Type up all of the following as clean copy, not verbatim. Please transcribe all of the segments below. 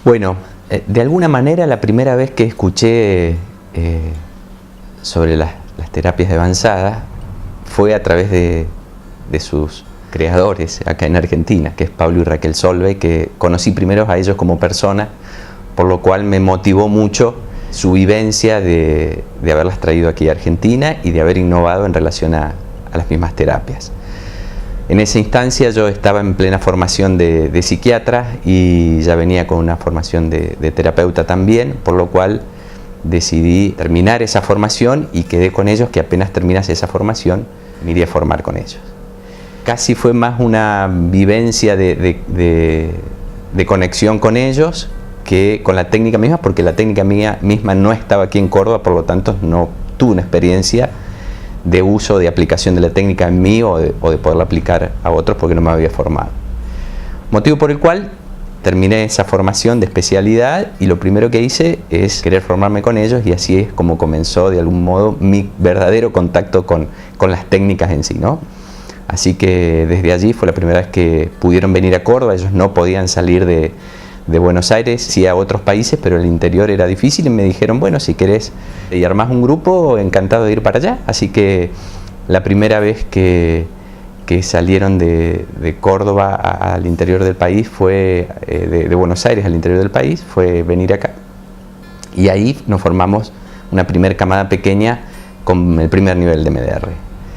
Bueno, de alguna manera la primera vez que escuché sobre las terapias avanzadas fue a través de sus creadores acá en Argentina, que es Pablo y Raquel Solvay, que conocí primero a ellos como persona, por lo cual me motivó mucho su vivencia de haberlas traído aquí a Argentina y de haber innovado en relación a las mismas terapias. En esa instancia yo estaba en plena formación de psiquiatra y ya venía con una formación de terapeuta también, por lo cual decidí terminar esa formación y quedé con ellos que apenas terminase esa formación me iría a formar con ellos. Casi fue más una vivencia de conexión con ellos que con la técnica misma, porque la técnica mía misma no estaba aquí en Córdoba, por lo tanto no tuve una experiencia de uso, de aplicación de la técnica en mí o de poderla aplicar a otros porque no me había formado. Motivo por el cual terminé esa formación de especialidad y lo primero que hice es querer formarme con ellos, y así es como comenzó de algún modo mi verdadero contacto con las técnicas en sí, ¿no? Así que desde allí fue la primera vez que pudieron venir a Córdoba. Ellos no podían salir de Buenos Aires, sí a otros países, pero el interior era difícil y me dijeron, bueno, si querés y armás un grupo, encantado de ir para allá. Así que la primera vez que salieron de Córdoba al interior del país fue, de Buenos Aires al interior del país, fue venir acá. Y ahí nos formamos una primera camada pequeña con el primer nivel de MDR.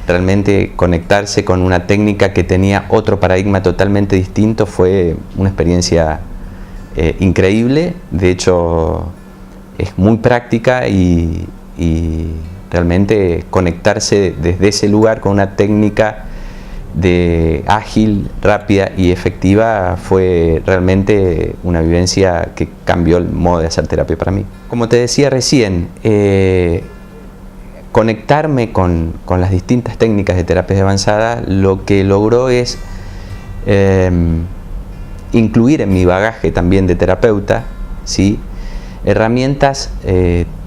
Realmente conectarse con una técnica que tenía otro paradigma totalmente distinto fue una experiencia increíble. De hecho es muy práctica y realmente conectarse desde ese lugar con una técnica ágil, rápida y efectiva fue realmente una vivencia que cambió el modo de hacer terapia para mí. Como te decía recién, conectarme con las distintas técnicas de terapia avanzada lo que logró es incluir en mi bagaje también de terapeuta, ¿sí?, herramientas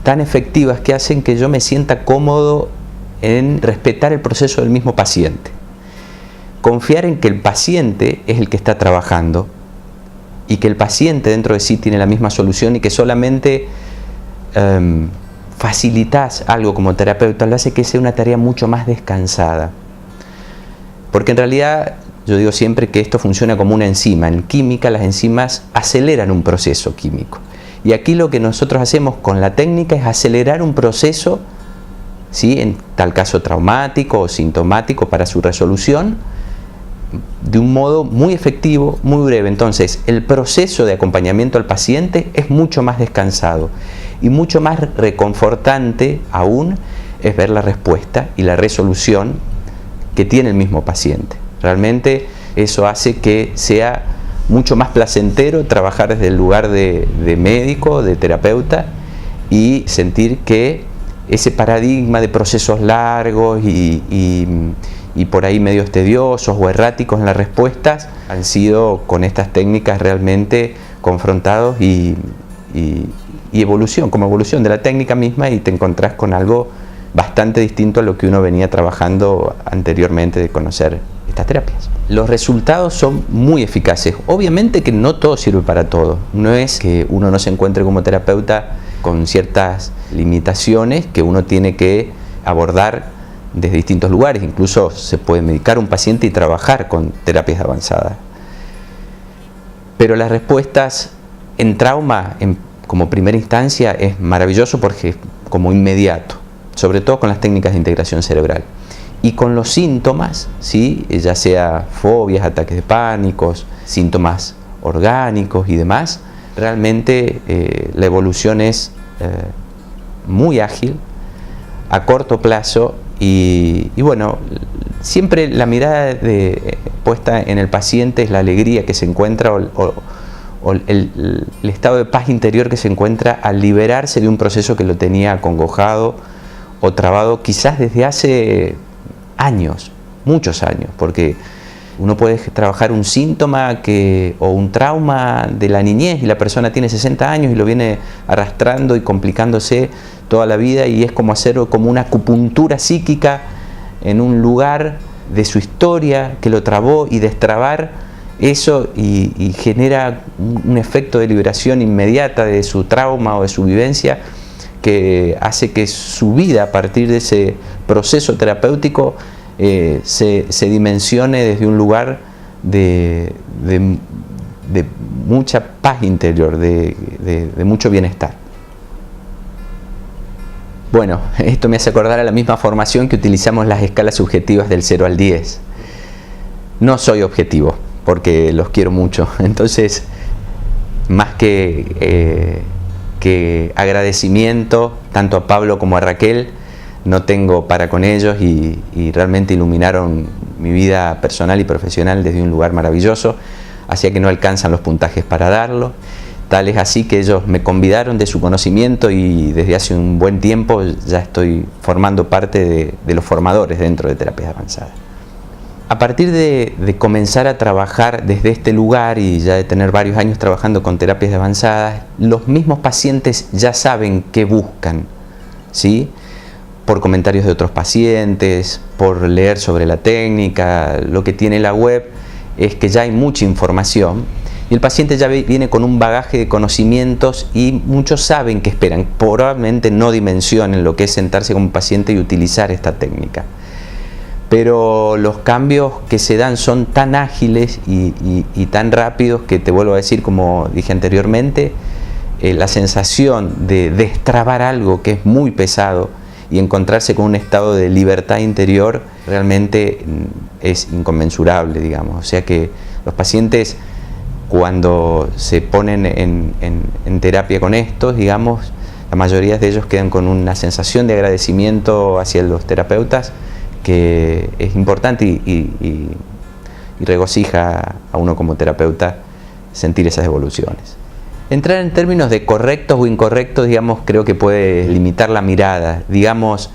tan efectivas que hacen que yo me sienta cómodo en respetar el proceso del mismo paciente. Confiar en que el paciente es el que está trabajando y que el paciente dentro de sí tiene la misma solución y que solamente facilitas algo como terapeuta, lo hace que sea una tarea mucho más descansada. Porque en realidad yo digo siempre que esto funciona como una enzima. En química las enzimas aceleran un proceso químico. Y aquí lo que nosotros hacemos con la técnica es acelerar un proceso, ¿sí?, en tal caso traumático o sintomático, para su resolución de un modo muy efectivo, muy breve. Entonces el proceso de acompañamiento al paciente es mucho más descansado y mucho más reconfortante aún es ver la respuesta y la resolución que tiene el mismo paciente. Realmente eso hace que sea mucho más placentero trabajar desde el lugar de médico, de terapeuta, y sentir que ese paradigma de procesos largos y por ahí medios tediosos o erráticos en las respuestas han sido con estas técnicas realmente confrontados y como evolución de la técnica misma, y te encontrás con algo bastante distinto a lo que uno venía trabajando anteriormente de conocer estas terapias. Los resultados son muy eficaces. Obviamente que no todo sirve para todo. No es que uno no se encuentre como terapeuta con ciertas limitaciones que uno tiene que abordar desde distintos lugares. Incluso se puede medicar a un paciente y trabajar con terapias avanzadas. Pero las respuestas en trauma, como primera instancia, es maravilloso porque es como inmediato, sobre todo con las técnicas de integración cerebral. Y con los síntomas, ¿sí?, ya sea fobias, ataques de pánicos, síntomas orgánicos y demás, realmente la evolución es muy ágil, a corto plazo, y bueno, siempre la mirada puesta en el paciente es la alegría que se encuentra o el estado de paz interior que se encuentra al liberarse de un proceso que lo tenía acongojado o trabado quizás desde hace años, muchos años, porque uno puede trabajar un síntoma o un trauma de la niñez y la persona tiene 60 años y lo viene arrastrando y complicándose toda la vida, y es como hacer como una acupuntura psíquica en un lugar de su historia que lo trabó, y destrabar eso y genera un efecto de liberación inmediata de su trauma o de su vivencia que hace que su vida a partir de ese proceso terapéutico se dimensione desde un lugar de mucha paz interior, de mucho bienestar. Bueno, esto me hace acordar a la misma formación que utilizamos las escalas subjetivas del 0 al 10. No soy objetivo, porque los quiero mucho. Entonces, más que agradecimiento, tanto a Pablo como a Raquel, no tengo para con ellos y realmente iluminaron mi vida personal y profesional desde un lugar maravilloso, hacia que no alcanzan los puntajes para darlo. Tal es así que ellos me convidaron de su conocimiento y desde hace un buen tiempo ya estoy formando parte de los formadores dentro de terapias avanzadas. A partir de comenzar a trabajar desde este lugar y ya de tener varios años trabajando con terapias avanzadas, los mismos pacientes ya saben qué buscan, ¿sí? Por comentarios de otros pacientes, por leer sobre la técnica. Lo que tiene la web es que ya hay mucha información y el paciente ya viene con un bagaje de conocimientos y muchos saben qué esperan. Probablemente no dimensionen lo que es sentarse como paciente y utilizar esta técnica. Pero los cambios que se dan son tan ágiles y tan rápidos que, te vuelvo a decir, como dije anteriormente, la sensación de destrabar algo que es muy pesado y encontrarse con un estado de libertad interior realmente es inconmensurable, digamos. O sea que los pacientes, cuando se ponen en terapia con estos, digamos, la mayoría de ellos quedan con una sensación de agradecimiento hacia los terapeutas que es importante y regocija a uno como terapeuta sentir esas evoluciones. Entrar en términos de correctos o incorrectos, digamos, creo que puede limitar la mirada. Digamos,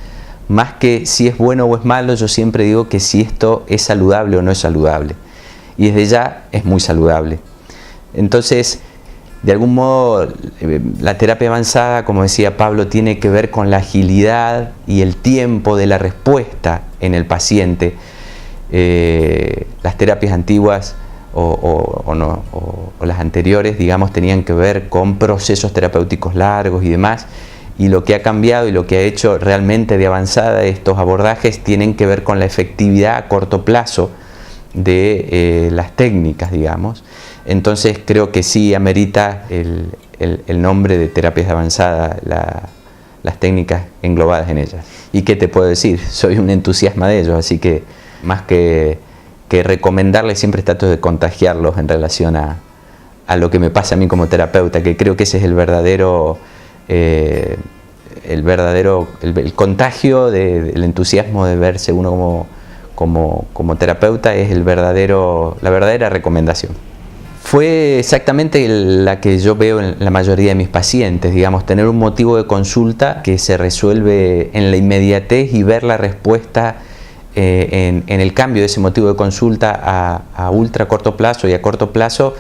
más que si es bueno o es malo, yo siempre digo que si esto es saludable o no es saludable. Y desde ya es muy saludable. Entonces, de algún modo, la terapia avanzada, como decía Pablo, tiene que ver con la agilidad y el tiempo de la respuesta en el paciente. Las terapias antiguas o las anteriores, digamos, tenían que ver con procesos terapéuticos largos y demás, y lo que ha cambiado y lo que ha hecho realmente de avanzada estos abordajes tienen que ver con la efectividad a corto plazo de las técnicas, digamos. Entonces creo que sí amerita el nombre de terapias de avanzada, las técnicas englobadas en ellas. ¿Y qué te puedo decir? Soy un entusiasta de ellos, así que más que recomendarles, siempre trato de contagiarlos en relación a lo que me pasa a mí como terapeuta, que creo que ese es el contagio del entusiasmo de verse uno como terapeuta, es la verdadera recomendación. Fue exactamente la que yo veo en la mayoría de mis pacientes, digamos, tener un motivo de consulta que se resuelve en la inmediatez y ver la respuesta en el cambio de ese motivo de consulta a ultra corto plazo y a corto plazo,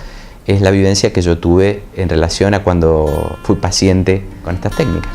es la vivencia que yo tuve en relación a cuando fui paciente con estas técnicas.